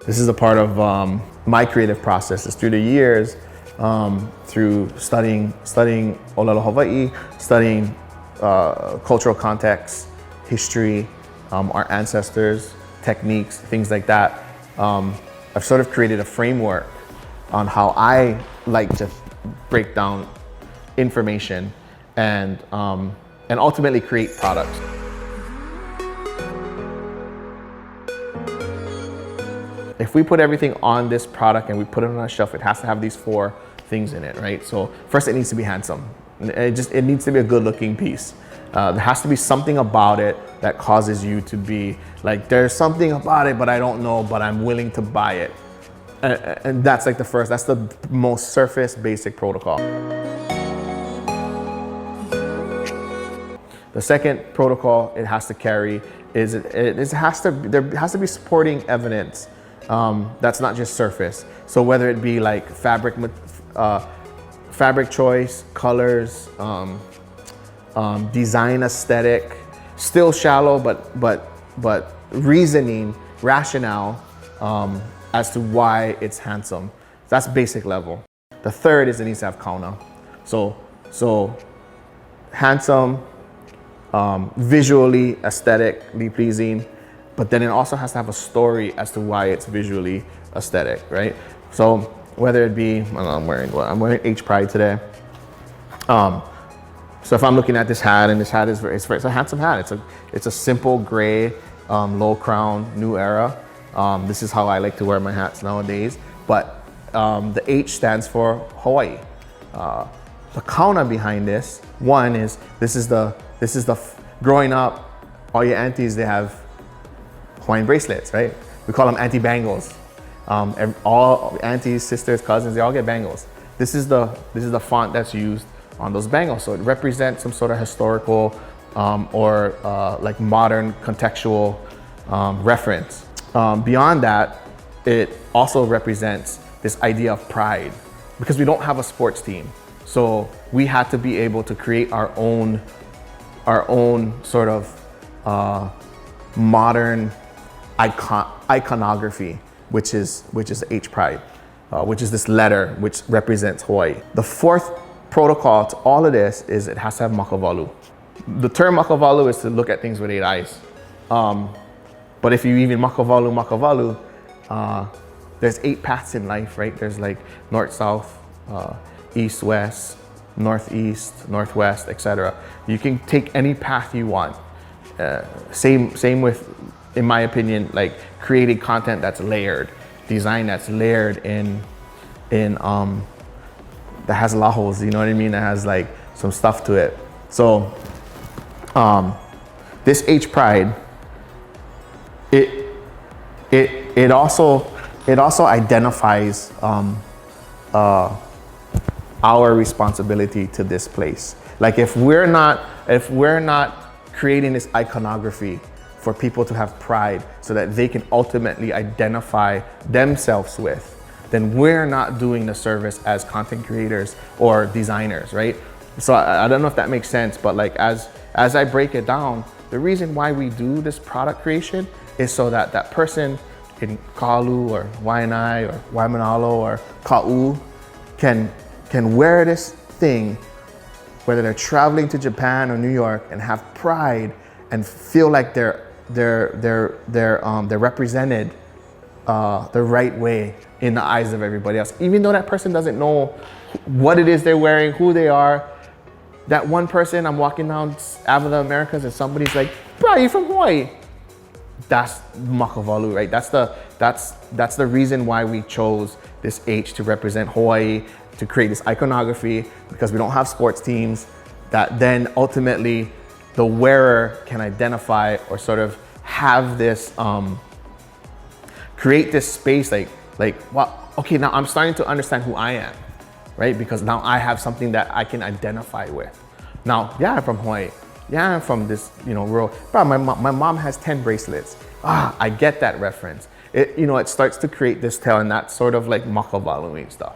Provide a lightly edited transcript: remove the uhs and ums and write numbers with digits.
This is a part of my creative processes through the years, through studying Olelo Hawaii, studying cultural context, history, our ancestors, techniques, things like that. I've sort of created a framework on how I like to break down information and ultimately create products. If we put everything on this product and we put it on a shelf, it has to have these 4 things in it, right? So first, it needs to be handsome. It needs to be a good looking piece. There has to be something about it that causes you to be like, there's something about it, but I don't know, but I'm willing to buy it. And that's like that's the most surface basic protocol. The second protocol it has to carry is there has to be supporting evidence that's not just surface. So whether it be like fabric choice, colors, design aesthetic, still shallow, but reasoning, rationale as to why it's handsome. That's basic level. The third is it needs to have kauna. So handsome, visually, aesthetically pleasing, but then it also has to have a story as to why it's visually aesthetic, right? So whether it be, I'm wearing H Pride today. So if I'm looking at this hat, and this hat it's a handsome hat. It's a simple gray, low crown, new era. This is how I like to wear my hats nowadays. But the H stands for Hawaii. The kauna behind this, one is this is the growing up, all your aunties, they have Hawaiian bracelets, right? We call them auntie bangles. All aunties, sisters, cousins, they all get bangles. This is the font that's used on those bangles. So it represents some sort of historical or like modern contextual reference. Beyond that, it also represents this idea of pride, because we don't have a sports team. So we had to be able to create our own sort of modern iconography, which is H Pride, which is this letter which represents Hawaii. The fourth protocol to all of this is it has to have Makawalu. The term Makawalu is to look at things with 8 eyes. But if you even Makawalu, there's 8 paths in life, right? There's like north, south, east, west, northeast, northwest, etc. You can take any path you want. Same with, in my opinion, like creating content that's layered, design that's layered in that has lahos, you know what I mean? That has like some stuff to it. So this H Pride, it also identifies our responsibility to this place. Like if we're not creating this iconography for people to have pride so that they can ultimately identify themselves with, then we're not doing the service as content creators or designers, right? So I don't know if that makes sense, but like as I break it down, the reason why we do this product creation is so that that person in Kalu or Waianae or Waimanalo or Ka'u can wear this thing, whether they're traveling to Japan or New York, and have pride and feel like they're represented the right way in the eyes of everybody else. Even though that person doesn't know what it is they're wearing, who they are. That one person, I'm walking down Avenue of the Americas and somebody's like, bro, you from Hawaii? That's Makawalu, right? That's the reason why we chose this H to represent Hawaii, to create this iconography, because we don't have sports teams, that then ultimately the wearer can identify or sort of have this, create this space like, well, okay, now I'm starting to understand who I am, right? Because now I have something that I can identify with. Now, yeah, I'm from Hawaii. Yeah, I'm from this, rural, bro, my mom has 10 bracelets. I get that reference. It starts to create this tale, and that's sort of like Makawaluing stuff.